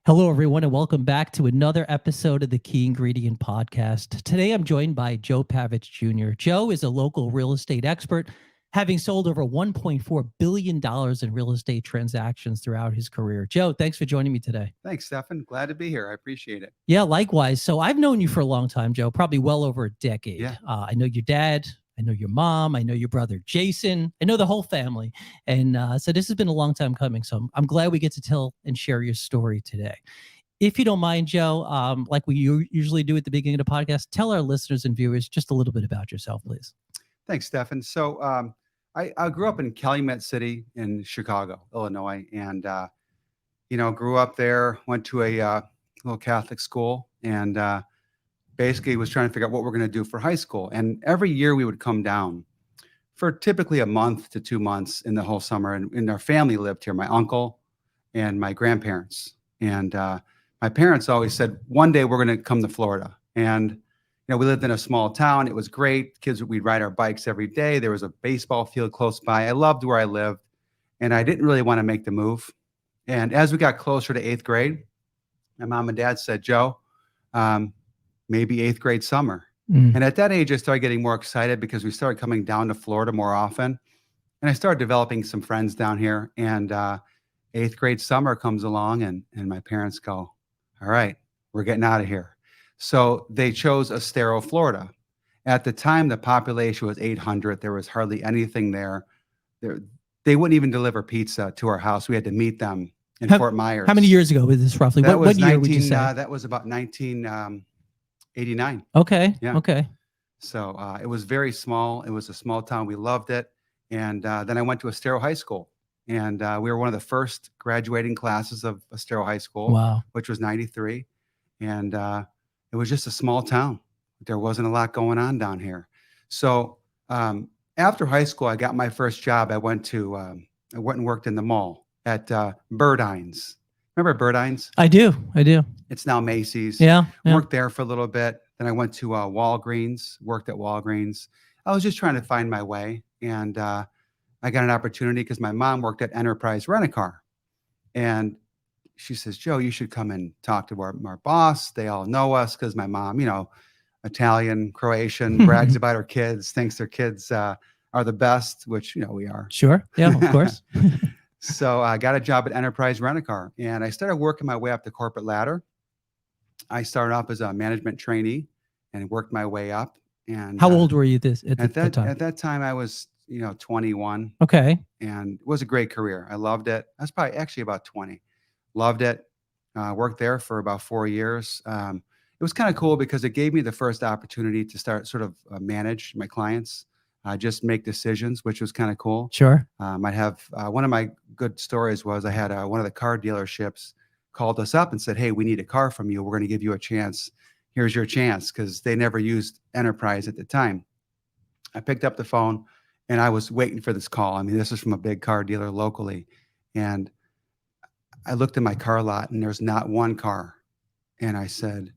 Hello, everyone, and welcome back to another episode of the Key Ingredient Podcast. Today, I'm joined by Joe Pavich Jr. Joe is a local real estate expert, having sold over $1.4 billion in real estate transactions throughout his career. Joe, thanks for joining me today. Thanks, Stefan. Glad to be here. I appreciate it. Yeah, likewise. So I've known you for a long time, Joe, probably well over a decade. Yeah. I know your dad. I know your mom. I know your brother, Jason. I know the whole family. And so this has been a long time coming. So I'm glad we get to tell and share your story today. If you don't mind, Joe, like we usually do at the beginning of the podcast, tell our listeners and viewers just a little bit about yourself, please. Thanks, Stefan. So I grew up in Calumet City in Chicago, Illinois, and grew up there. Went to a little Catholic school, and basically was trying to figure out what we're going to do for high school. And every year we would come down for typically a month to 2 months in the whole summer, and our family lived here. My uncle and my grandparents, and my parents always said, one day we're going to come to Florida. And, we lived in a small town. It was great. Kids, we'd ride our bikes every day. There was a baseball field close by. I loved where I lived, and I didn't really want to make the move. And as we got closer to 8th grade, my mom and dad said, Joe, maybe 8th grade summer. And at that age, I started getting more excited because we started coming down to Florida more often. And I started developing some friends down here. And 8th grade summer comes along, and my parents go, all right, we're getting out of here. So they chose Estero, Florida. At the time, the population was 800. There was hardly anything there. They wouldn't even deliver pizza to our house. We had to meet them in Fort Myers. How many years ago was this roughly? What year would you say? That was about 1989. Okay. Yeah. Okay. So it was very small. It was a small town. We loved it. And then I went to Estero High School. And we were one of the first graduating classes of Estero High School, Wow. which was 93. And it was just a small town. There wasn't a lot going on down here. So after high school, I got my first job. I went and worked in the mall at Burdines. Remember Burdines? I do. It's now Macy's. Yeah. Worked there for a little bit. Then I went to Walgreens, worked at Walgreens. I was just trying to find my way. And I got an opportunity because my mom worked at Enterprise Rent-A-Car. And she says, Joe, you should come and talk to our boss. They all know us because my mom, Italian, Croatian, brags about her kids, thinks their kids are the best, which, we are. Sure. Yeah, of course. So I got a job at Enterprise Rent-A-Car, and I started working my way up the corporate ladder. I started off as a management trainee and worked my way up. And how old were you at that time? At that time, I was 21. Okay. And it was a great career. I loved it. I was probably actually about 20. Loved it. Worked there for about 4 years. It was kind of cool because it gave me the first opportunity to start sort of manage my clients, just make decisions, which was kind of cool. Sure. I have one of my good stories was I had one of the car dealerships called us up and said, hey, we need a car from you. We're going to give you a chance. Here's your chance, because they never used Enterprise at the time. I picked up the phone. And I was waiting for this call. I mean, this is from a big car dealer locally. And I looked at my car lot and there's not one car. And I said,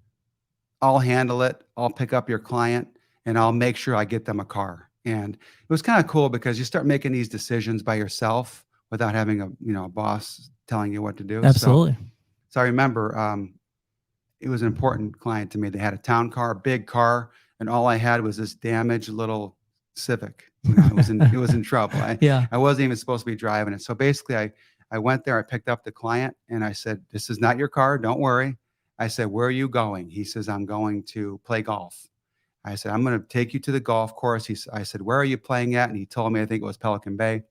I'll handle it. I'll pick up your client and I'll make sure I get them a car. And it was kind of cool because you start making these decisions by yourself without having a boss telling you what to do. Absolutely. So I remember it was an important client to me. They had a town car, big car, and all I had was this damaged little Civic. It was in trouble. I wasn't even supposed to be driving it. So basically I went there, I picked up the client and I said, this is not your car. Don't worry. I said, where are you going? He says, I'm going to play golf. I said, I'm going to take you to the golf course. I said, where are you playing at? And he told me, I think it was Pelican Bay.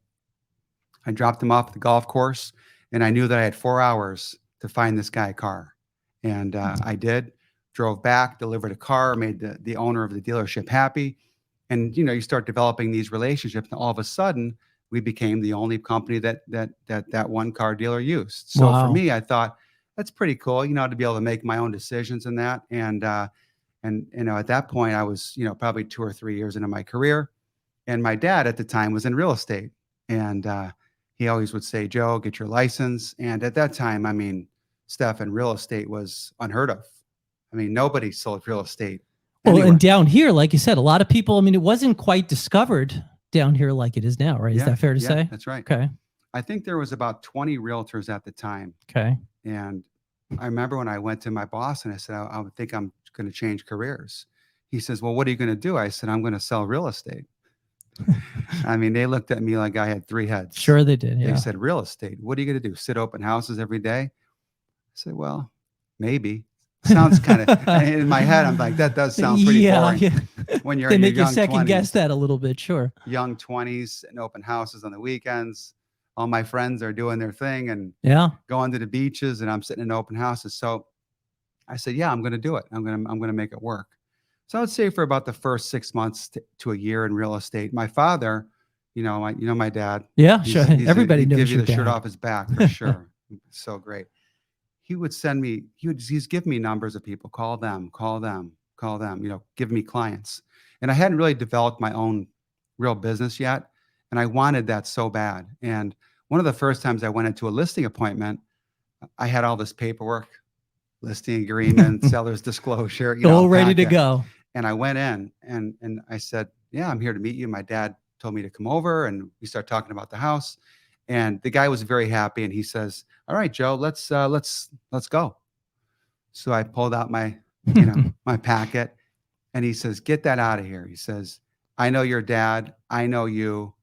I dropped him off at the golf course and I knew that I had 4 hours to find this guy a car. And I did, drove back, delivered a car, made the owner of the dealership happy. And, you start developing these relationships and all of a sudden we became the only company that one car dealer used. So wow. For me, I thought that's pretty cool, to be able to make my own decisions in that. And at that point I was, probably 2 or 3 years into my career. And my dad at the time was in real estate. And he always would say, Joe, get your license. And at that time, I mean, Stefan, real estate was unheard of. I mean, nobody sold real estate. Well, and down here, like you said, a lot of people, I mean, it wasn't quite discovered down here like it is now, right? Is that fair to say? That's right. Okay. I think there was about 20 realtors at the time. Okay. And I remember when I went to my boss and I said, I would think I'm going to change careers. He says, well, what are you going to do? I said, I'm going to sell real estate. I mean, they looked at me like I had three heads. Sure they did. They Yeah. said, real estate, what are you going to do? Sit open houses every day? I said, well, maybe. Sounds kind of, in my head, I'm like, that does sound pretty Yeah, boring yeah. when you're They in your make you young second guess 20s. that a little bit. Sure. Young 20s and open houses on the weekends. All my friends are doing their thing and Yeah. going to the beaches, and I'm sitting in open houses. So I said, yeah, I'm going to do it. I'm going to make it work. So I would say for about the first 6 months to a year in real estate, my father, my dad, Yeah, sure. Everybody he'd give knows you your the shirt dad. off his back for sure. So great. He would send me, he's give me numbers of people, call them, call them, call them, give me clients. And I hadn't really developed my own real business yet. And I wanted that so bad. And one of the first times I went into a listing appointment, I had all this paperwork, listing agreement, seller's disclosure, All ready unpacked to it. go. And I went in and I said, yeah, I'm here to meet you. My dad told me to come over and we start talking about the house. And the guy was very happy and he says, all right, Joe, let's go. So I pulled out my packet and he says, get that out of here. He says, I know your dad. I know you.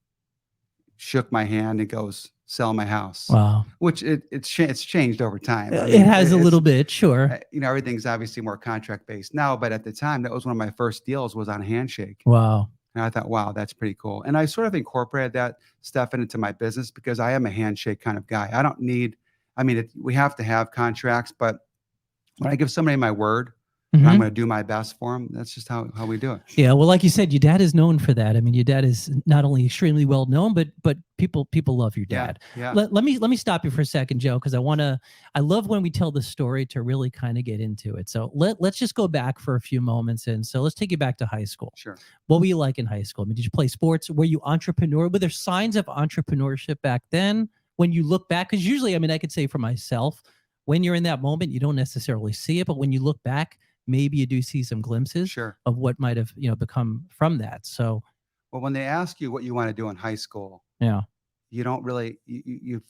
Shook my hand and goes, sell my house, Wow. which it's changed over time. I It mean, has a it's, little bit, sure. everything's obviously more contract based now, but at the time, that was one of my first deals was on a handshake. Wow. And I thought, wow, that's pretty cool. And I sort of incorporated that stuff into my business because I am a handshake kind of guy. I don't need, I mean, we have to have contracts, but when I give somebody my word, and I'm going to do my best for them, that's just how we do it. Yeah, well, like you said, your dad is known for that. I mean, your dad is not only extremely well known, but people love your dad. Yeah. Let me stop you for a second, Joe, because I love when we tell the story to really kind of get into it. So let's just go back for a few moments, and so let's take you back to high school. Sure. What were you like in high school? I mean, did you play sports? Were you entrepreneur? Were there signs of entrepreneurship back then? When you look back, because usually, I mean, I could say for myself, when you're in that moment, you don't necessarily see it, but when you look back, maybe you do see some glimpses of what might have become from that. So, well, when they ask you what you want to do in high school, yeah, you don't really you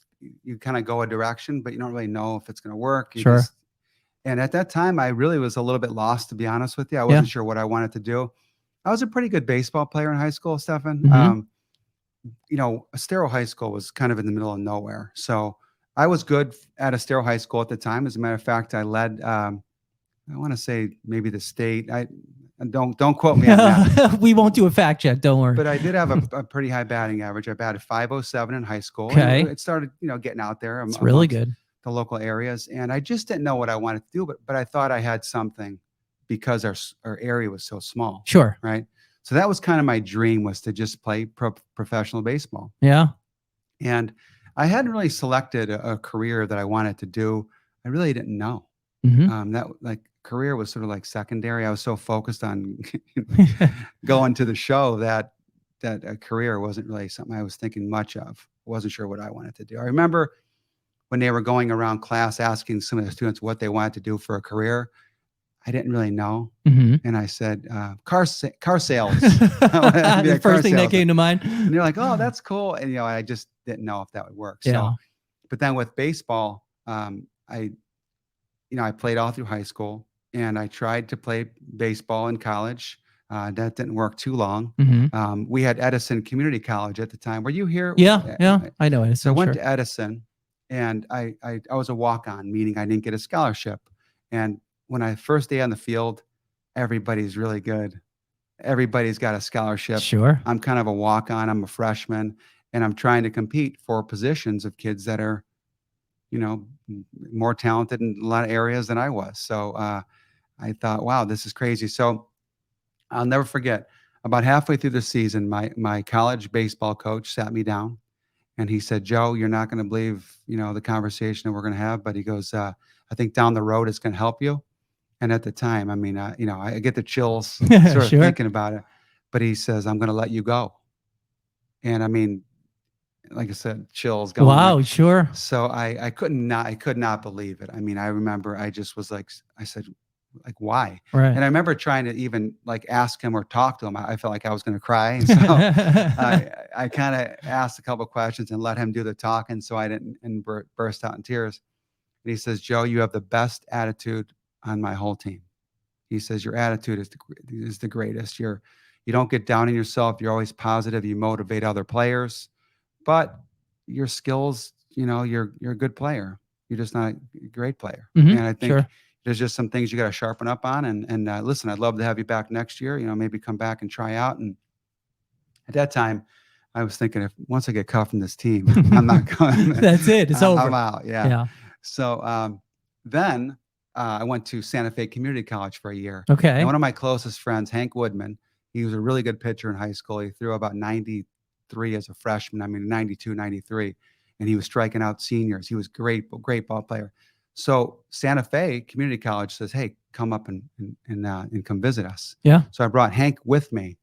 kind of go a direction, but you don't really know if it's going to work. Sure. And at that time, I really was a little bit lost, to be honest with you. I wasn't sure what I wanted to do. I was a pretty good baseball player in high school, Stefan. Estero High School was kind of in the middle of nowhere, so I was good at Estero High School at the time. As a matter of fact, I led. I want to say maybe the state. I don't quote me on that. We won't do a fact check. Don't worry. But I did have a pretty high batting average. I batted .507 in high school. Okay. And it started, getting out there. It's really good. The local areas, and I just didn't know what I wanted to do. But I thought I had something because our area was so small. Sure. Right. So that was kind of my dream, was to just play professional baseball. Yeah. And I hadn't really selected a career that I wanted to do. I really didn't know. That like career was sort of like secondary. I was so focused on going to the show that a career wasn't really something I was thinking much of. I wasn't sure what I wanted to do. I remember when they were going around class asking some of the students what they wanted to do for a career. I didn't really know. And I said, car sales. The first thing that came to mind. And they're like, oh, that's cool. And, I just didn't know if that would work. Yeah. So, but then with baseball, I played all through high school and I tried to play baseball in college. That didn't work too long. We had Edison Community College at the time. Were you here? Yeah. I know Edison. So I went to Edison and I was a walk-on, meaning I didn't get a scholarship. And when I first day on the field, everybody's really good. Everybody's got a scholarship. Sure. I'm kind of a walk-on. I'm a freshman and I'm trying to compete for positions of kids that are, more talented in a lot of areas than I was. So I thought, wow, this is crazy. So I'll never forget, about halfway through the season, my college baseball coach sat me down and he said, Joe, you're not going to believe, the conversation that we're going to have. But he goes, I think down the road, it's going to help you. And at the time, I mean, I get the chills sort of thinking about it. But he says, I'm going to let you go. And I mean, like I said, chills going. Wow, right? Sure. So I could not believe it. I mean, I remember I just was like, I said, like, why? Right. And I remember trying to even like ask him or talk to him. I felt like I was going to cry. And so I kind of asked a couple of questions and let him do the talking so I didn't burst out in tears. And he says, Joe, you have the best attitude on my whole team. He says, your attitude is the greatest. You don't get down on yourself. You're always positive. You motivate other players, but your skills, you're a good player. You're just not a great player. And I think Sure. there's just some things you got to sharpen up on. And listen, I'd love to have you back next year. Maybe come back and try out. And at that time, I was thinking, if once I get cut from this team, I'm not going. That's it. It's over. I'm out. Yeah. Yeah. So then I went to Santa Fe Community College for a year. Okay. And one of my closest friends, Hank Woodman, he was a really good pitcher in high school. He threw about 93 as a freshman. I mean, 92, 93. And he was striking out seniors. He was great ball player. So Santa Fe Community College says, hey, come up and come visit us. Yeah. So I brought Hank with me.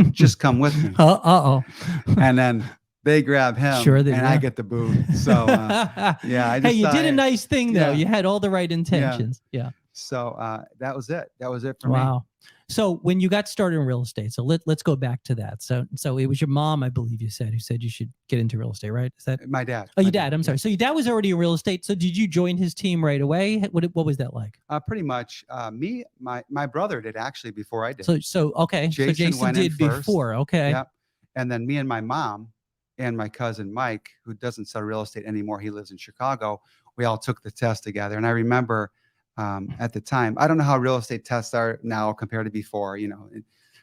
Just come with me. And then they grab him, sure, I get the boot. So yeah, hey, you did a nice thing though. You had all the right intentions. Yeah. So that was it. That was it for me. Wow. So when you got started in real estate, so let's go back to that. So it was your mom, I believe you said, who said you should get into real estate, right? Is that my dad? Oh, your dad. I'm sorry. So your dad was already in real estate. So did you join his team right away? What was that like? Pretty much. My brother did actually before I did. So okay. Jason did before. Okay. Yep. And then me and my mom and my cousin Mike, who doesn't sell real estate anymore, he lives in Chicago. We all took the test together. And I remember at the time, I don't know how real estate tests are now compared to before.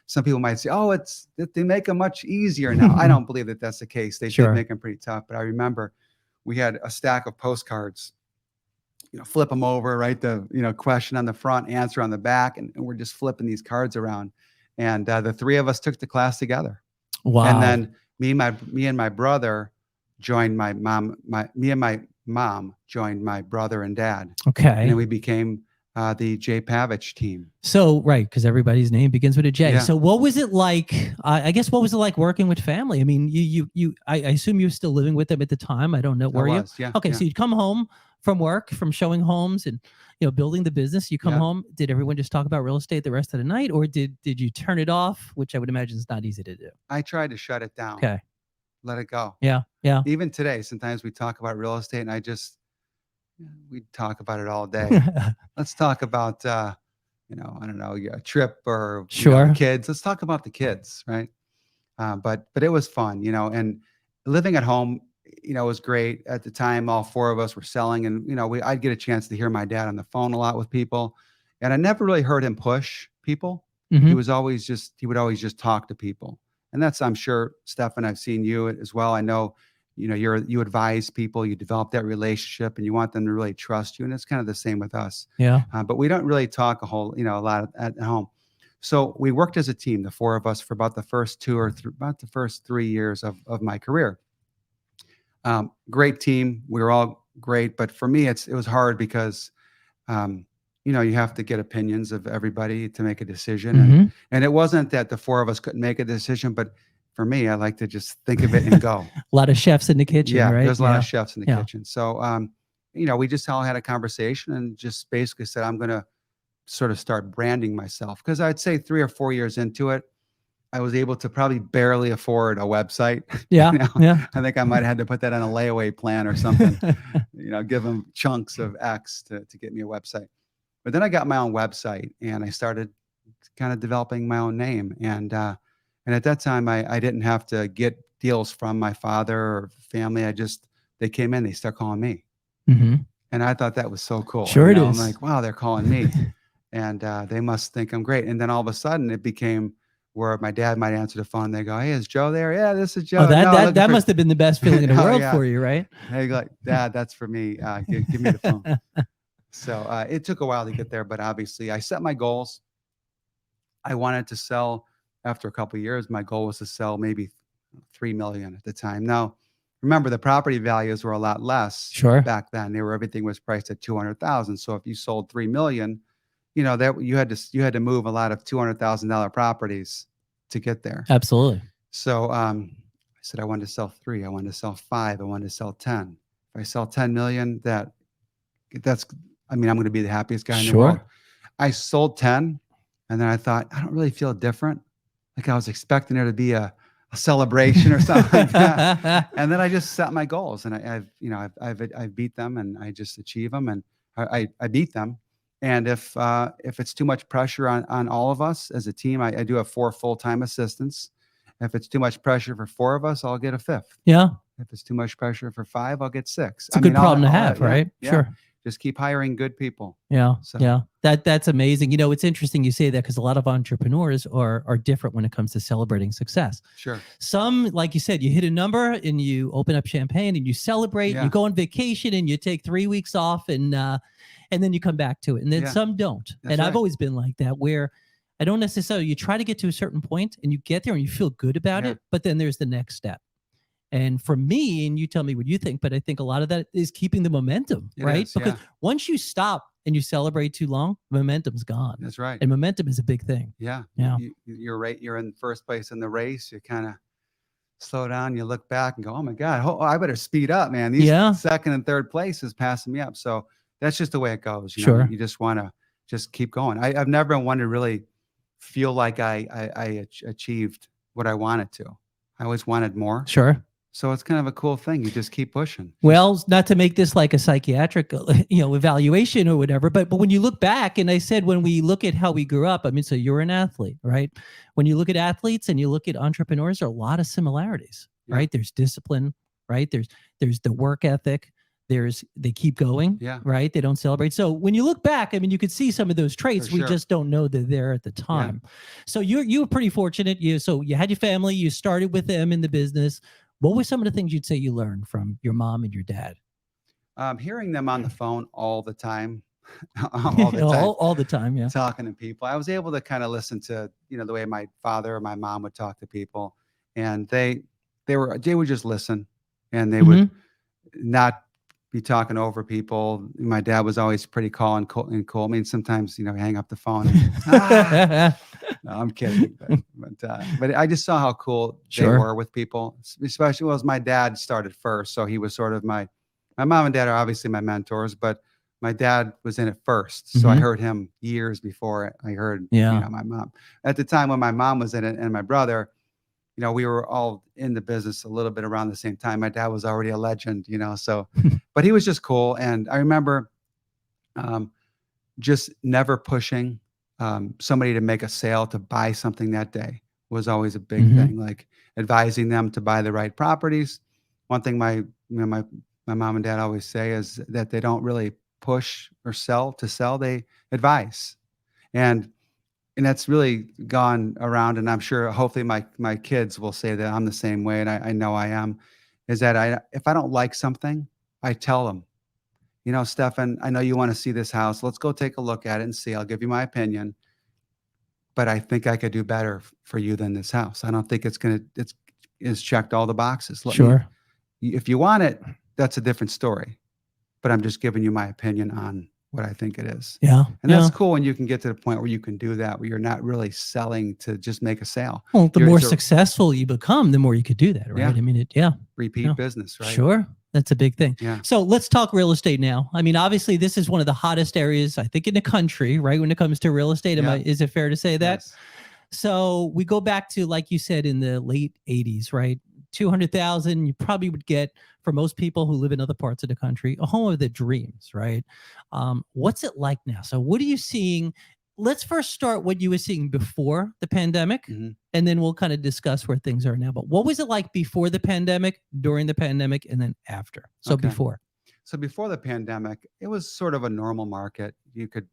Some people might say, oh, they make them much easier now. I don't believe that that's the case. They did make them pretty tough. But I remember we had a stack of postcards, flip them over, write the, question on the front, answer on the back. And we're just flipping these cards around. And the three of us took the class together. Wow. And then me and my brother joined my mom. Me and my mom joined my brother and dad. Okay. And then we became the Joe Pavich team. So, right, because everybody's name begins with a J. Yeah. So what was it like? I guess, what was it like working with family? I mean, I assume you were still living with them at the time. I don't know. Were you? Yeah. Okay. Yeah. So you'd come home from work, from showing homes and, building the business. You come home. Did everyone just talk about real estate the rest of the night? Or did you turn it off? Which I would imagine is not easy to do. I tried to shut it down. Okay. Let it go. Yeah. Yeah. Even today, sometimes we talk about real estate and we talk about it all day. Let's talk about, I don't know, a trip or kids. Let's talk about the kids, right? But it was fun, and living at home, was great. At the time, all four of us were selling, and I'd get a chance to hear my dad on the phone a lot with people, and I never really heard him push people. Mm-hmm. He would always just talk to people, and that's, I'm sure, Stefan, I've seen you as well. I know. You advise people, you develop that relationship, and you want them to really trust you. And it's kind of the same with us. Yeah. But we don't really talk a lot at home. So we worked as a team, the four of us, for about the first about the first 3 years of my career. Great team. We were all great. But for me, it was hard because, you have to get opinions of everybody to make a decision. Mm-hmm. And it wasn't that the four of us couldn't make a decision, but for me, I like to just think of it and go. A lot of chefs in the kitchen, right? There's a lot of chefs in the kitchen. So, we just all had a conversation and just basically said, I'm going to sort of start branding myself. Because I'd say 3 or 4 years into it, I was able to probably barely afford a website. Yeah. Yeah. I think I might have had to put that on a layaway plan or something, give them chunks of X to get me a website. But then I got my own website and I started kind of developing my own name. And at that time, I didn't have to get deals from my father or family. They came in, they start calling me. Mm-hmm. And I thought that was so cool. Sure it is. I'm like, wow, they're calling me. And they must think I'm great. And then all of a sudden it became where my dad might answer the phone. They go, hey, is Joe there? Yeah, this is Joe. Oh, that must have been the best feeling in the world for you, right? Hey, like, Dad, that's for me. Give me the phone. So it took a while to get there, but obviously I set my goals. I wanted to sell. After a couple of years, my goal was to sell maybe 3 million at the time. Now, remember, the property values were a lot less back then. Everything was priced at 200,000. So if you sold 3 million, that you had to move a lot of $200,000 properties to get there. Absolutely. So I said I wanted to sell 3. I wanted to sell 5. I wanted to sell 10. If I sell 10 million, I'm going to be the happiest guy in the world. I sold 10, and then I thought, I don't really feel different. Like I was expecting there to be a a celebration or something like that. And then I just set my goals, and I've beat them, and I just achieve them, and I beat them. And if it's too much pressure on all of us as a team, I do have 4 full-time assistants. If it's too much pressure for 4 of us, I'll get a fifth. Yeah. If it's too much pressure for 5, I'll get 6. It's a good problem to have, yeah, right? yeah. Sure. Just keep hiring good people. Yeah. So Yeah. That's amazing. You know, it's interesting you say that because a lot of entrepreneurs are different when it comes to celebrating success. sure. Some, like you said, you hit a number and you open up champagne and you celebrate, and Yeah. you go on vacation and you take 3 weeks off and then you come back to it. And then Yeah. some don't. That's And I've right. always been like that, where I don't necessarily, you try to get to a certain point and you get there and you feel good about Yeah. it, but then there's the next step. And for me, and you tell me what you think, but I think a lot of that is keeping the momentum, It right? is, Because yeah. once you stop and you celebrate too long, momentum's gone. That's right. And momentum is a big thing. Yeah. Yeah. You're right. You're in first place in the race. You kind of slow down. You look back and go, "Oh my God, I better speed up, man. These Yeah. second and third place is passing me up." So that's just the way it goes. Sure. You just want to just keep going. I've never been one to really feel like I achieved what I wanted to. I always wanted more. Sure. So it's kind of a cool thing. You just keep pushing. Well, not to make this like a psychiatric, evaluation or whatever, but when you look back, and I said when we look at how we grew up, I mean, so you're an athlete, right? When you look at athletes and you look at entrepreneurs, there are a lot of similarities, Yeah. right? There's discipline, right? There's the work ethic. They keep going, Yeah. right? They don't celebrate. So when you look back, I mean, you could see some of those traits. For We sure. just don't know they're there at the time. So you were pretty fortunate. So you had your family. You started with them in the business. What were some of the things you'd say you learned from your mom and your dad? Hearing them on the phone all the time, all the time, all the time, yeah. talking to people. I was able to kind of listen to, the way my father or my mom would talk to people, and they would just listen, and they would not be talking over people. My dad was always pretty calm and cool. I mean, sometimes, hang up the phone. And, no, I'm kidding. But I just saw how cool they Sure. were with people, especially as my dad started first. So he was sort of my mom and dad are obviously my mentors, but my dad was in it first. So I heard him years before I heard, Yeah. my mom. At the time when my mom was in it and my brother, we were all in the business a little bit around the same time. My dad was already a legend, so, but he was just cool. And I remember just never pushing somebody to make a sale to buy something that day was always a big thing, like advising them to buy the right properties. One thing my mom and dad always say is that they don't really push or sell to sell, they advise. And that's really gone around, and I'm sure hopefully my kids will say that I'm the same way, and I know I am, is that if I don't like something, I tell them, Stefan, I know you want to see this house. Let's go take a look at it and see. I'll give you my opinion, but I think I could do better for you than this house. I don't think it's checked all the boxes. Sure. If you want it, that's a different story, but I'm just giving you my opinion on what I think it is. Yeah. And that's cool when you can get to the point where you can do that, where you're not really selling to just make a sale. Well, the You're more to successful you become, the more you could do that, right? Yeah. I mean, repeat Yeah. business, right? Sure. That's a big thing. Yeah. So let's talk real estate now. I mean, obviously, this is one of the hottest areas, I think, in the country, right? When it comes to real estate. Yeah. Is it fair to say that? Yes. So we go back to, like you said, in the late 80s, right? 200,000, you probably would get, for most people who live in other parts of the country, a home of their dreams, right? What's it like now? So what are you seeing? Let's first start what you were seeing before the pandemic, and then we'll kind of discuss where things are now. But what was it like before the pandemic, during the pandemic, and then after? So Okay. before. So before the pandemic, it was sort of a normal market. You could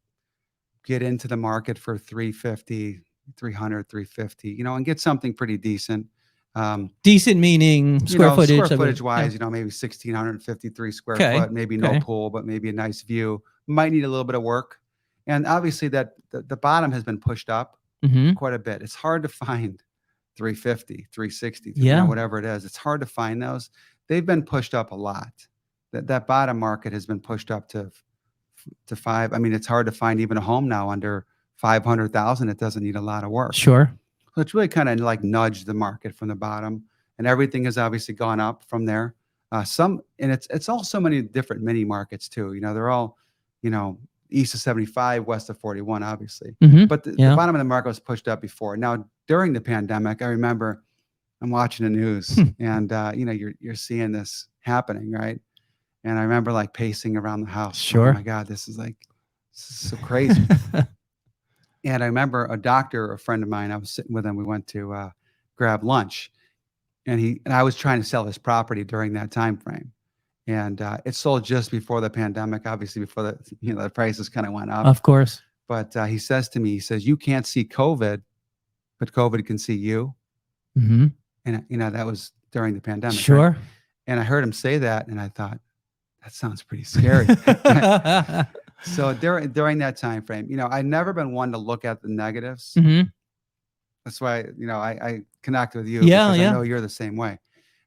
get into the market for 350, 300, 350, and get something pretty decent. Decent meaning square footage. Square I mean, footage wise, yeah. maybe 1,653 square Okay. foot, maybe no Okay. pool, but maybe a nice view. Might need a little bit of work. And obviously that the bottom has been pushed up Mhm. quite a bit. It's hard to find 350, 360, Yeah. whatever it is. It's hard to find those. They've been pushed up a lot. That bottom market has been pushed up to five. I mean, it's hard to find even a home now under 500,000. It doesn't need a lot of work. Sure. So it's really kind of like nudged the market from the bottom, and everything has obviously gone up from there. And it's all so many different mini markets too. They're all, east of 75, west of 41, obviously. Mhm. But the Yeah. bottom of the market was pushed up before. Now during the pandemic, I remember I'm watching the news, and you're seeing this happening, right? And I remember like pacing around the house, going, "Oh Sure. my God, this is so crazy." And I remember a doctor, a friend of mine, I was sitting with him. We went to grab lunch, and I was trying to sell his property during that time frame, and it sold just before the pandemic, obviously before the prices kind of went up. Of course. But he says to me, he says, "You can't see COVID, but COVID can see you." Hmm. And that was during the pandemic, right? Sure. And I heard him say that, and I thought, that sounds pretty scary. So during that time frame, I'd never been one to look at the negatives. Hmm. That's why, I connect with you Yeah, because I yeah. know you're the same way.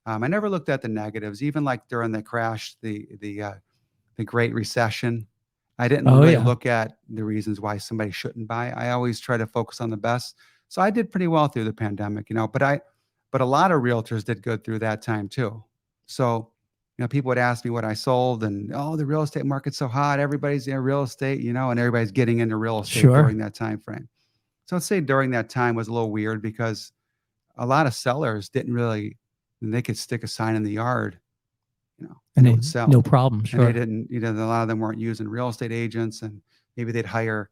I never looked at the negatives, even like during the crash, the Great Recession. I didn't Oh really yeah. look at the reasons why somebody shouldn't buy. I always try to focus on the best. So I did pretty well through the pandemic, but a lot of realtors did good through that time too. So, people would ask me what I sold and, oh, the real estate market's so hot. Everybody's in real estate, and everybody's getting into real estate Sure. during that time frame. So I'd say during that time was a little weird because a lot of sellers didn't really, they could stick a sign in the yard, And and it they, would sell. no problem. And they Sure. didn't, a lot of them weren't using real estate agents, and maybe they'd hire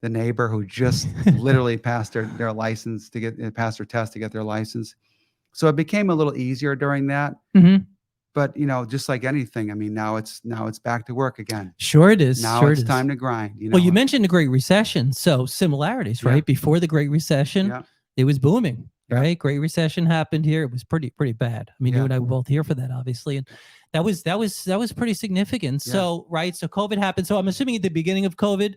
the neighbor who just literally passed their license to get passed their test to get their license. So it became a little easier during that. Hmm. But just like anything, I mean, now it's back to work again. Sure it is. Now Sure it it's is. time to grind. Well, you mentioned the Great Recession, so similarities, Yeah, right? Before the Great Recession, yeah, it was booming, yeah, right? Great Recession happened here. It was pretty bad. I mean, you yeah, and I were both here for that, obviously, and that was pretty significant. yeah, So, right, so COVID happened. So I'm assuming at the beginning of COVID,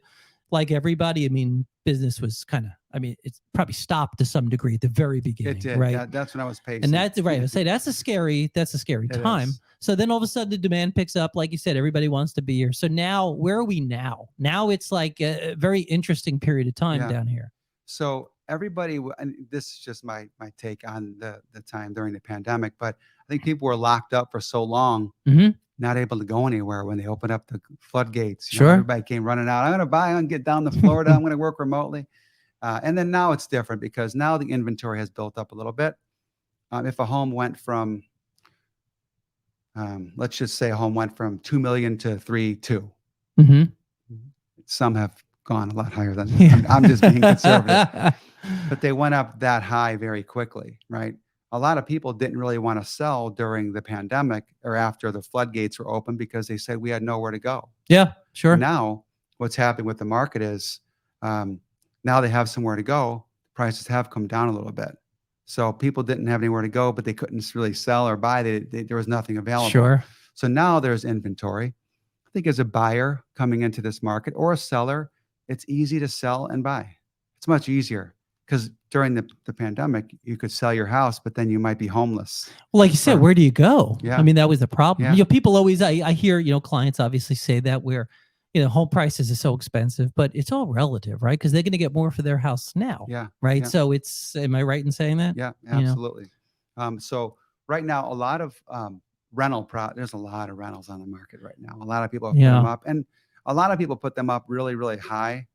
like everybody, I mean, business was kind of, I mean, it's probably stopped to some degree at the very it beginning, did. right? Yeah, that's when I was pacing. And that's right. I say that's a scary It time. is. So then all of a sudden the demand picks up, like you said, everybody wants to be here. So now where are we now? Now it's like a very interesting period of time Yeah. down here. So everybody, and this is just my take on the time during the pandemic, but I think people were locked up for so long, Hmm. not able to go anywhere when they opened up the floodgates. Sure. Everybody came running out. I'm going to buy. I'm going to get down to Florida. I'm going to work remotely. And then now it's different because now the inventory has built up a little bit. If a home went from, let's just say a home went from 2 million to 3.2. Hmm. Some have gone a lot higher than that. I'm just being conservative. But they went up that high very quickly, right? A lot of people didn't really want to sell during the pandemic or after the floodgates were open because they said we had nowhere to go. Yeah, sure. Now, what's happening with the market is now they have somewhere to go. Prices have come down a little bit. So people didn't have anywhere to go, but they couldn't really sell or buy. There was nothing available. Sure. So now there's inventory. I think as a buyer coming into this market or a seller, it's easy to sell and buy. It's much easier because during the pandemic, you could sell your house, but then you might be homeless. Well, like you said, where do you go? Yeah. I mean, that was the problem. Yeah. People always, I hear, clients obviously say that where, home prices are so expensive, but it's all relative, right? Because they're going to get more for their house now. Yeah. Right. Yeah. So am I right in saying that? Yeah, absolutely. So right now, a lot of there's a lot of rentals on the market right now. A lot of people have put them up, and a lot of people put them up really, really high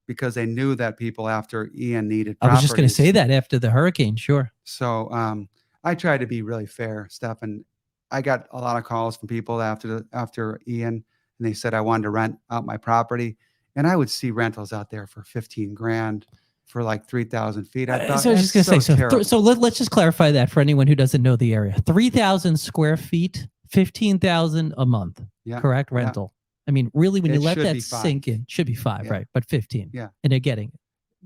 because they knew that people after Ian needed I was just going to properties. say that after the hurricane. Sure. So I try to be really fair, Steph, and I got a lot of calls from people after Ian, and they said I wanted to rent out my property, and I would see rentals out there for 15 grand for like 3,000 feet. I thought, so I was just going to say, terrible. so let's just clarify that for anyone who doesn't know the area. 3,000 square feet, 15,000 a month. Yeah. Correct? Rental. I mean, really, when you let should that be 5. sink in, should be 5, Yeah. right? But 15. Yeah. And they're getting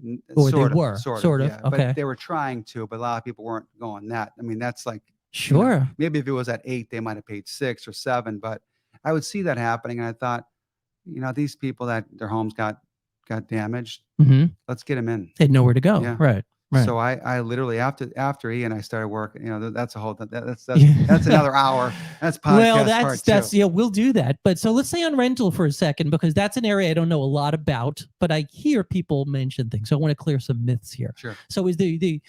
it. Or Sort they of, were. sort of. Yeah. Okay. Okay. But they were trying to, but a lot of people weren't going that. I mean, that's like, Sure. maybe if it was at 8, they might have paid 6 or 7, but I would see that happening. And I thought, these people that their homes got damaged, Mm-hmm. let's get them in. They had nowhere to go. Yeah. Right. So I literally after Ian, I started working. That's a whole that's another hour. That's podcast well, part that's 2. yeah, we'll do that. But so let's say on rental for a second because that's an area I don't know a lot about, but I hear people mention things. So I want to clear some myths here. Sure. So is the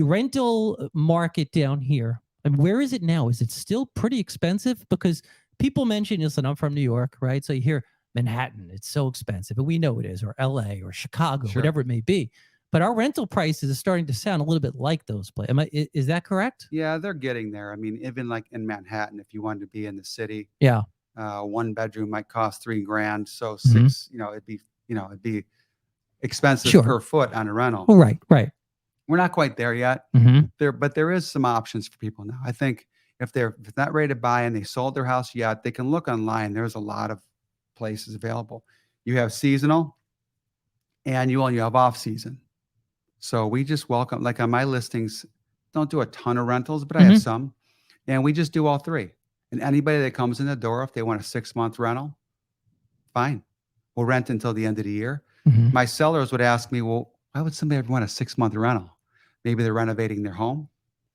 rental market down here? I mean, where is it now? Is it still pretty expensive? Because people mention, listen, I'm from New York, right? So you hear Manhattan, it's so expensive, and we know it is, or LA or Chicago, Sure. whatever it may be. but our rental prices are starting to sound a little bit like those places. Is that correct? Yeah, they're getting there. I mean, even like in Manhattan, if you wanted to be in the city, Yeah. one bedroom might cost $3,000. So Mhm. six, it'd be expensive Sure. per foot on a rental. Oh, right. Right. We're not quite there yet. Mhm. But there is some options for people now. I think if they're not ready to buy and they sold their house yet, they can look online. There's a lot of places available. You have seasonal, annual, and you have off season. So we just welcome, like on my listings, don't do a ton of rentals, but I have Mhm. some, and we just do all three. And anybody that comes in the door, if they want a 6-month rental, fine, we'll rent until the end of the year. Mhm. My sellers would ask me, well, why would somebody ever want a 6-month rental? Maybe they're renovating their home.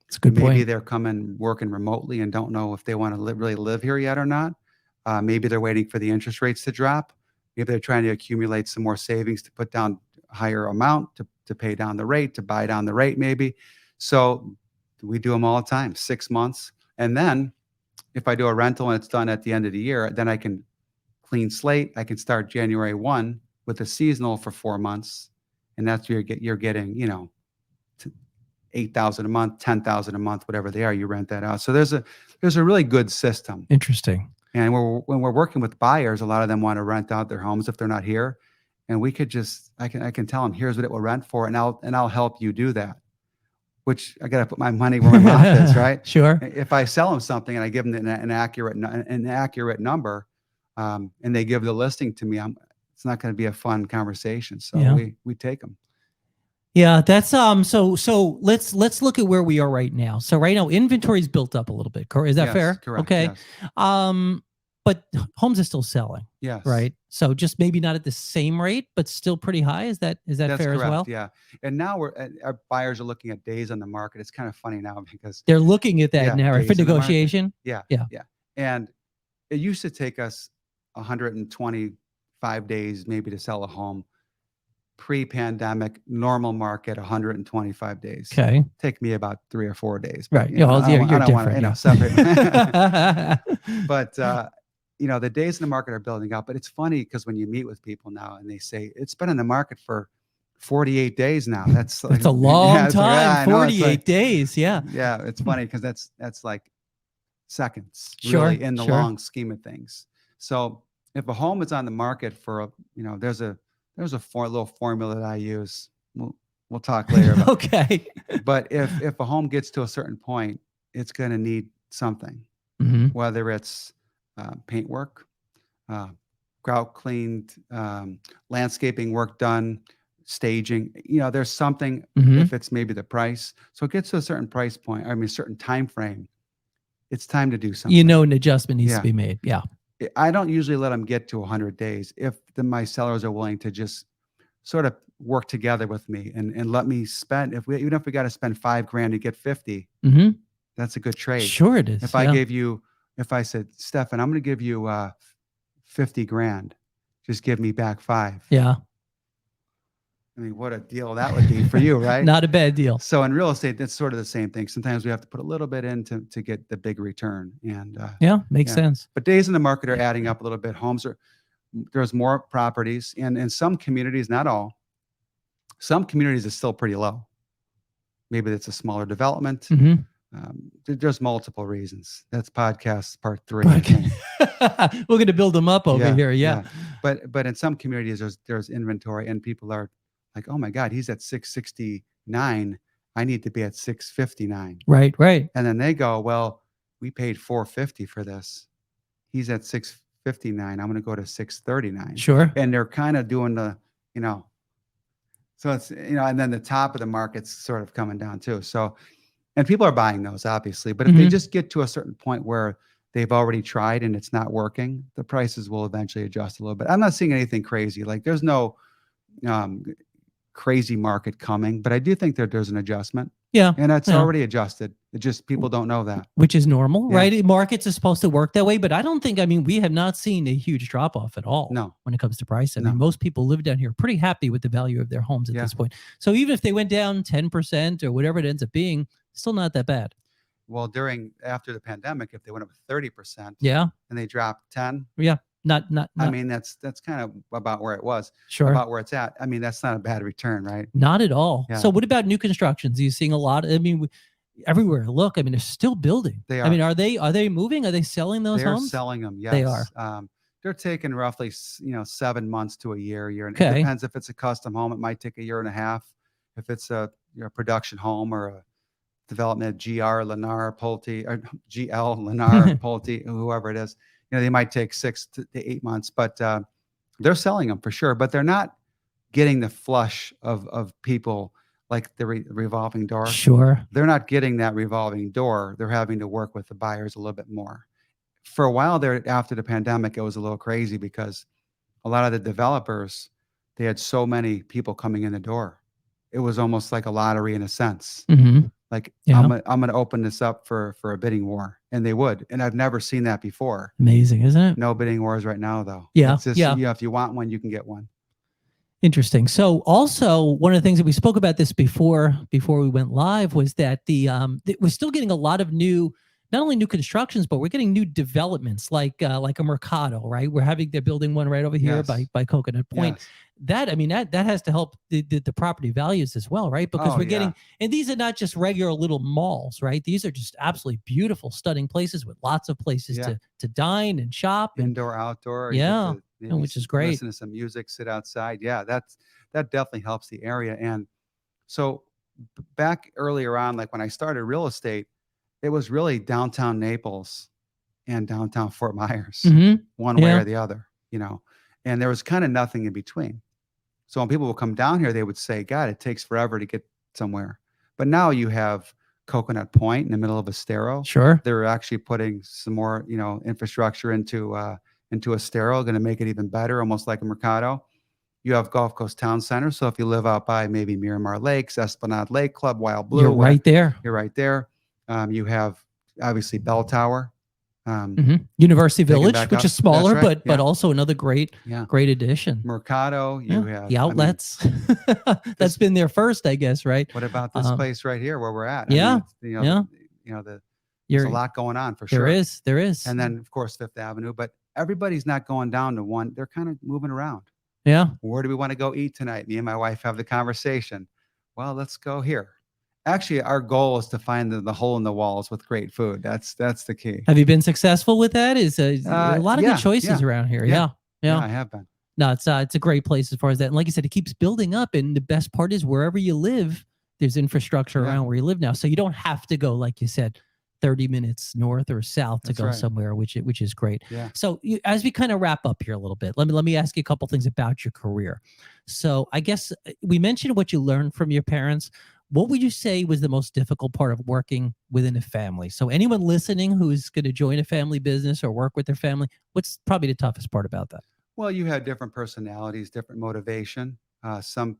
It's a good Maybe point. they're coming working remotely and don't know if they want to really live here yet or not. Maybe they're waiting for the interest rates to drop. Maybe they're trying to accumulate some more savings to put down a higher amount to pay down the rate, to buy down the rate, maybe. So we do them all the time, 6 months. And then if I do a rental and it's done at the end of the year, then I can clean slate. I can start January 1 with a seasonal for 4 months. And that's where you're getting, 8,000 a month, 10,000 a month, whatever they are, you rent that out. So there's a really good system. Interesting. And when we're working with buyers, a lot of them want to rent out their homes if they're not here. And we could I can tell them, here's what it will rent for, and I'll help you do that. Which I got to put my money where my mouth is, right? Sure. If I sell them something and I give them an accurate number, and they give the listing to me, it's not going to be a fun conversation. So Yeah. we take them. Yeah, that's so let's look at where we are right now. So right now inventory's built up a little bit. Is that Yes, fair? correct. Okay. Yes. But homes are still selling, Yes. right? So just maybe not at the same rate, but still pretty high. Is that That's fair correct. as well? Yeah. And now our buyers are looking at days on the market. It's kind of funny now because They're looking at that now right, for days on the market. negotiation. Yeah. Yeah. Yeah. And it used to take us 125 days maybe to sell a home. Pre-pandemic, normal market, 125 days. Okay. Take me about 3 or 4 days. But, Right. You're I don't want different. to, separate. But the days in the market are building up. But it's funny because when you meet with people now and they say it's been in the market for 48 days now. That's a long it's time. 48 days. Yeah. Yeah, it's funny because that's like seconds, Sure, really, in the sure. long scheme of things. So if a home is on the market for there's a little formula that I use. We'll talk later about. Okay. But if a home gets to a certain point, it's going to need something, Mhm. whether it's paint work, grout cleaned, landscaping work done, staging. There's something. Mhm. If it's maybe the price, so it gets to a certain price point. I mean, a certain time frame. It's time to do something. An adjustment needs to Yeah. be made. Yeah. I don't usually let them get to 100 days if my sellers are willing to just sort of work together with me and let me spend. Even if we got to spend $5,000 to get 50, Mhm. that's a good trade. Sure it is. If I said, Stefan, I'm going to give you 50,000, just give me back 5. Yeah. I mean, what a deal that would be for you, right? Not a bad deal. So in real estate, that's sort of the same thing. Sometimes we have to put a little bit in to get the big return. And Yeah, makes sense. but days in the market are adding up a little bit. There's more properties, and in some communities, not all, some communities is still pretty low. Maybe it's a smaller development. Mhm. There's multiple reasons. That's podcast part 3. I think. We're going to build them up over here. Yeah. But in some communities, there's inventory, and people are like, oh my God, he's at 669. I need to be at 659. Right. Right. And then they go, well, we paid $450 for this. He's at 659. I'm going to go to 639. Sure. And they're kind of doing so it's, and then the top of the market's sort of coming down too. So, and people are buying those obviously, but if they just get to a certain point where they've already tried and it's not working, the prices will eventually adjust a little bit. I'm not seeing anything crazy. Like there's no crazy market coming, but I do think there's an adjustment. Yeah. And it's already adjusted. It just, people don't know that. Which is normal, Yeah. right? Markets are supposed to work that way, but I don't think, we have not seen a huge drop off at all. No. When it comes to price. I No. mean, most people live down here pretty happy with the value of their homes at Yeah. this point. So even if they went down 10% or whatever it ends up being, still not that bad. Well, after the pandemic, if they went up 30%, Yeah. and they dropped 10, Yeah. I Not mean, that's kind of about where it was, sure. about where it's at. I mean, that's not a bad return, right? Not at all. Yeah, So what about new constructions? Are you seeing a lot? I mean, everywhere I look, I mean, they're still building. they I mean, are. are they moving? Are they selling those They're homes? selling them, They yes. are. They're taking roughly, 7 months to a year, and it Okay. depends if it's a custom home. It might take a year and a half. If it's a production home or a development, GR Lennar Pulte or GL Lennar Pulte, whoever it is, they might take 6 to 8 months, but they're selling them for sure. But they're not getting the flush of people like the revolving door. Sure. They're not getting that revolving door. They're having to work with the buyers a little bit more. For a while there after the pandemic, it was a little crazy because a lot of the developers, they had so many people coming in the door. It was almost like a lottery in a sense. Hmm. Like Yeah. I'm gonna open this up for a bidding war, and they would. And I've never seen that before. Amazing, isn't it? No bidding wars right now, though. Yeah. It's just Yeah. if you want one, you can get one. Interesting. So also one of the things that we spoke about this before we went live was that we're still getting a lot of new, not only new constructions, but we're getting new developments like a Mercado, right? They're building one right over here Yes. by Coconut Point. Yes. That, I mean, that has to help the property values as well, right? Because Oh we're yeah. getting, and these are not just regular little malls, right? These are just absolutely beautiful, stunning places with lots of places Yeah. to dine and shop and Indoor, outdoor. You get yeah, to maybe which is great. listen to some music, sit outside. Yeah, that definitely helps the area. And so back earlier on, like when I started real estate, it was really downtown Naples and downtown Fort Myers, Hmm. one way Yeah, or the other. And there was kind of nothing in between. So when people would come down here, they would say, God, it takes forever to get somewhere. But now you have Coconut Point in the middle of Estero. sure. They're actually putting some more, infrastructure into Estero, going to make it even better, almost like a Mercado. You have Gulf Coast Town Center. So if you live out by maybe Miramar Lakes, Esplanade Lake Club, Wild You're Blue, whatever, right there. you're right there. You have obviously Bell Tower, University taken Village, back which up. is smaller, That's right. but Yeah. also another Yeah. great addition. Mercado, you Yeah, have, the I mean, outlets. That's this, been there first, I guess, right? what about this place right here where we're at? I mean, Yeah, it's, yeah. there's a You're lot going on for there sure. is there is. And then of course Fifth Avenue, but everybody's not going down to one. They're kind of moving around. Yeah. Where do we want to go eat tonight? Me and my wife have the conversation. Well, let's go here. Actually, our goal is to find the hole in the walls with great food. That's the key. Have you been successful with that? Is a lot of good Yeah, choices around here. yeah, Yeah, yeah. yeah. I have been. No, it's a great place as far as that. And like you said, it keeps building up. And the best part is wherever you live, there's infrastructure Yeah. around where you live now. So you don't have to go, like you said, 30 minutes north or south to That's go right. somewhere, which is great. Yeah. So as we kind of wrap up here a little bit, let me ask you a couple things about your career. So I guess we mentioned what you learned from your parents. What would you say was the most difficult part of working within a family? So anyone listening who's going to join a family business or work with their family, what's probably the toughest part about that? Well, you have different personalities, different motivation. Some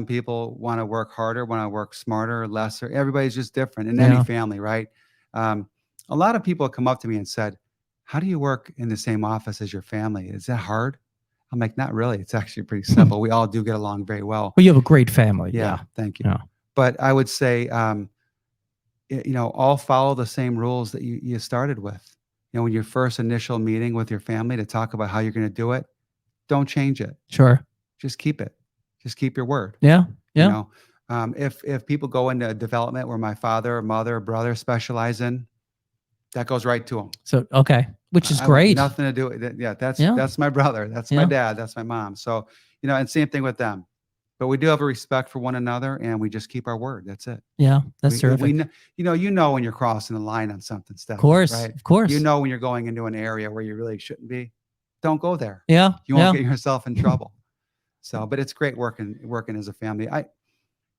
people want to work harder, want to work smarter, lesser. Everybody's just different in any Yeah. family, right? A lot of people come up to me and said, "How do you work in the same office as your family? Is that hard?" I'm like, "Not really. It's actually pretty simple. We all do get along very well." Well, you have a great family. Yeah, Yeah. thank you. Yeah. But I would say, all follow the same rules that you started with. When your first initial meeting with your family to talk about how you're going to do it, don't change it. Sure. Just keep it. Just keep your word. Yeah. You Yeah. know, if people go into development where my father, mother, brother specialize in, that goes right to them. So, okay. Which is I want great. nothing to do with it. Yeah, Yeah. that's my brother. That's my Yeah. dad. That's my mom. So, and same thing with them. But we do have a respect for one another, and we just keep our word. That's it. Yeah. That's We terrific. when you're crossing the line on something, Steph, Of course. right? Of course. When you're going into an area where you really shouldn't be. Don't go there. Yeah. You won't Yeah. get yourself in trouble. So, but it's great working as a family.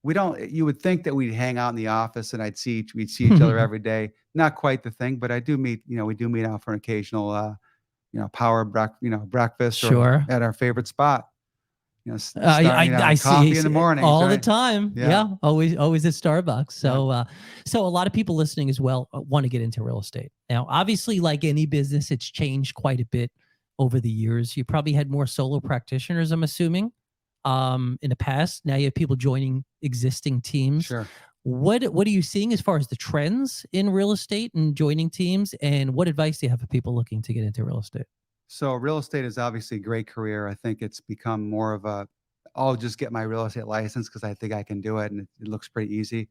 We don't. You would think that we'd hang out in the office and we'd see each other every day. Not quite the thing, but I do meet. We do meet out for an occasional, breakfast or Sure. at our favorite spot. I coffee see in the morning all the right? time. Yeah. Yeah. Always at Starbucks. So a lot of people listening as well want to get into real estate. Now, obviously, like any business, it's changed quite a bit over the years. You probably had more solo practitioners, I'm assuming, in the past. Now you have people joining existing teams. Sure. What are you seeing as far as the trends in real estate and joining teams? And what advice do you have for people looking to get into real estate? So real estate is obviously a great career. I think it's become more of a, I'll just get my real estate license because I think I can do it and it looks pretty easy.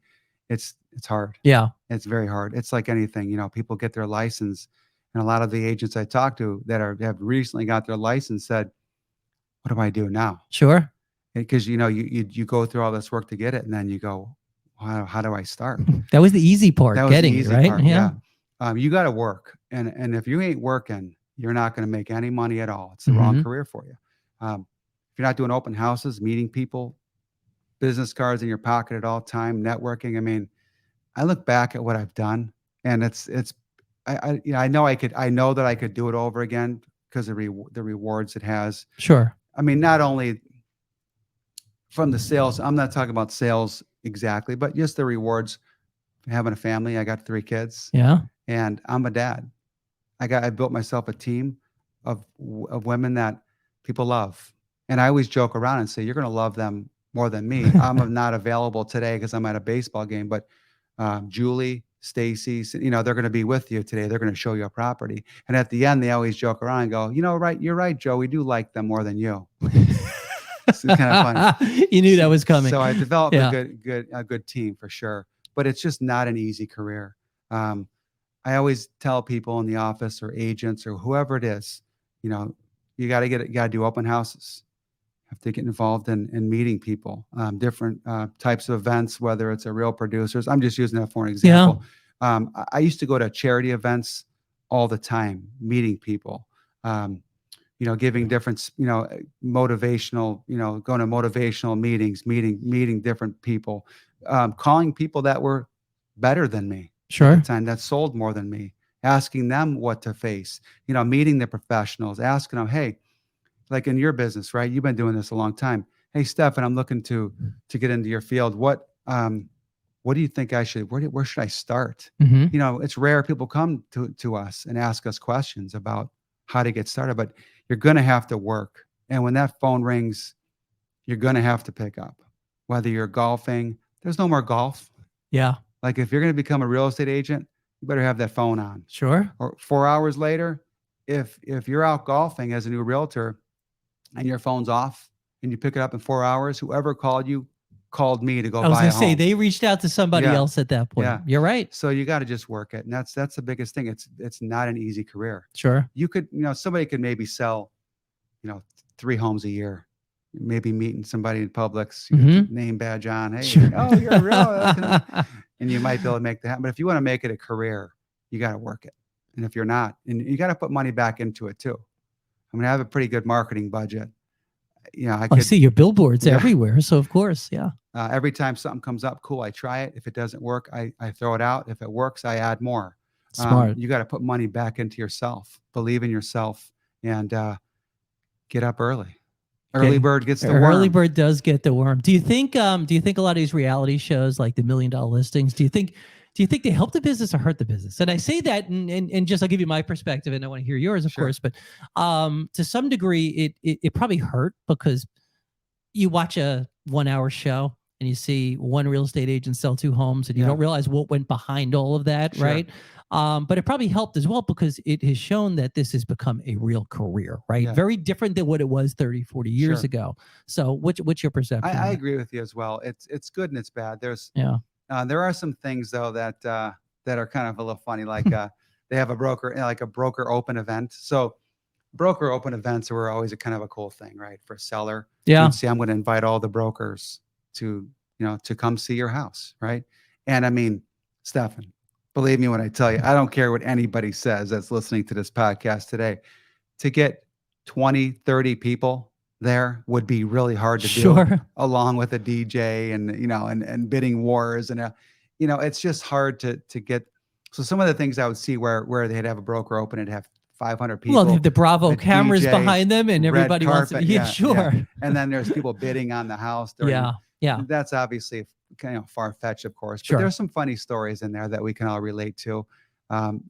It's hard. Yeah. It's very hard. It's like anything, people get their license, and a lot of the agents I talk to that have recently got their license said, "What do I do now?" Sure. Because you go through all this work to get it, and then you go, how do I start? That was the easy part, That was the getting it, easy right? part. Yeah. Yeah. You got to work. And if you ain't working, you're not going to make any money at all. It's the wrong Hmm. career for you. If you're not doing open houses, meeting people, business cards in your pocket at all time, networking. I mean, I look back at what I've done, and I know that I could do it over again because of the rewards it has. Sure. I mean, not only from the sales, I'm not talking about sales exactly, but just the rewards. Having a family, I got 3 kids, Yeah. and I'm a dad. I built myself a team of women that people love, and I always joke around and say, "You're going to love them more than me." I'm not available today because I'm at a baseball game, but Julie, Stacy, they're going to be with you today. They're going to show you a property, and at the end, they always joke around and go, right, you're right, Joe. We do like them more than you." It's kind of funny. You knew that was coming. So I developed Yeah. a good team for sure, but it's just not an easy career. Um, I always tell people in the office or agents or whoever it is, you know, you got to do open houses. Have to get involved in meeting people, different types of events, whether it's a real producers. I'm just using that for an Yeah. example. I used to go to charity events all the time, meeting people. Um, giving different, motivational, going to motivational meetings, meeting different people, calling people that were better than me at the Sure. time, that sold more than me, asking them what to face, meeting the professionals, asking them, hey, like in your business, right? You've been doing this a long time. Hey, Stefan, I'm looking to get into your field. What do you think I should, where should I start? Hmm. It's rare people come to us and ask us questions about how to get started, but you're going to have to work. And when that phone rings, you're going to have to pick up. Whether you're golfing, there's no more golf. Yeah. Like if you're going to become a real estate agent, you better have that phone on. Sure. Or 4 hours later, if you're out golfing as a new realtor and your phone's off and you pick it up in 4 hours, whoever called you called me to go I was buy going a to say home. they reached out to somebody Yeah. else at that point. Yeah. You're right. So you got to just work it. And that's the biggest thing. It's not an easy career. Sure. You could, somebody could maybe sell, 3 homes a year, maybe meeting somebody in Publix, you get your name badge on. Hey, Sure. oh, you're a real, and you might be able to make that happen. But if you want to make it a career, you got to work it. And if you're not, and you got to put money back into it too. I mean, I have a pretty good marketing budget. I see your billboards Yeah. everywhere. So of course, yeah. Every time something comes up, cool, I try it. If it doesn't work, I throw it out. If it works, I add more. Smart. You got to put money back into yourself, believe in yourself, and get up early. Early bird gets the worm. Early bird does get the worm. Do you think a lot of these reality shows like the $1 Million Listings, do you think they help the business or hurt the business? And I say that and just I'll give you my perspective and I want to hear yours, of Sure. course, but to some degree it probably hurt because you watch a 1-hour show and you see one real estate agent sell 2 homes and you Yeah. don't realize what went behind all of that, Sure. right? But it probably helped as well because it has shown that this has become a real career, right? Yeah. Very different than what it was 30, 40 years Sure. ago. So what's your perception? I agree with you as well. It's good and it's bad. Yeah. There are some things though that are kind of a little funny. Like they have a broker, like a broker open event. So broker open events were always a kind of a cool thing, right? For a seller. Yeah. You'd say, I'm going to invite all the brokers to come see your house, right? And I mean, Stefan, believe me when I tell you, I don't care what anybody says that's listening to this podcast today. To get 20, 30 people there would be really hard to Sure. do, along with a DJ and and bidding wars and it's just hard to get. So some of the things I would see where they'd have a broker open, it'd have 500 people. Well, they have the Bravo a cameras DJ, behind them and red everybody wants to. carpet, Yeah, sure. And then there's people bidding on the house. Yeah. That's obviously kind of far-fetched, of course, but Sure. there's some funny stories in there that we can all relate to.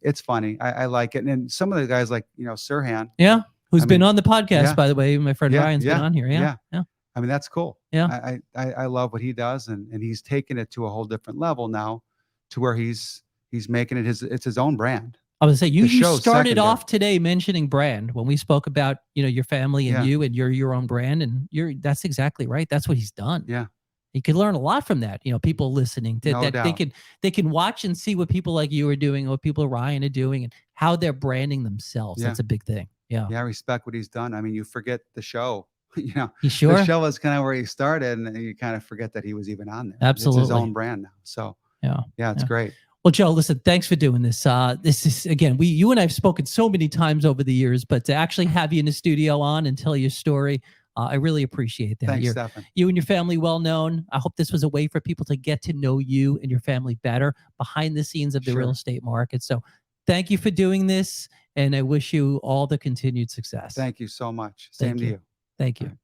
It's funny. I like it. And some of the guys like, Sirhan. Yeah. Who's I been mean, on the podcast, yeah. by the way. My friend Yeah, Ryan's been yeah, on here. Yeah. yeah. I mean, that's cool. Yeah. I love what he does. And he's taken it to a whole different level now to where he's making it it's his own brand. I would say you The you show's started secondary. off today mentioning brand when we spoke about, your family and Yeah, you and your own brand, and that's exactly right. That's what he's done. yeah, You could learn a lot from that. People listening to no that they doubt. can they can watch and see what people like you are doing, what people Ryan are doing, and how they're branding themselves. Yeah, That's a big thing. Yeah. yeah, I respect what he's done. I mean, you forget the show. You know, You the sure? show is kind of where he started, and you kind of forget that he was even on there. It's his Absolutely. own brand now. So Yeah. yeah, it's Yeah. great. Well, Joe, listen, thanks for doing this. This is again, you and I have spoken so many times over the years, but to actually have you in the studio on and tell your story, I really appreciate that. Thanks, Stefan. You and your family well known. I hope this was a way for people to get to know you and your family better behind the scenes of the real Sure. estate market. So, thank you for doing this, and I wish you all the continued success. Thank you so much. Same Thank to you. you. Thank All you. right.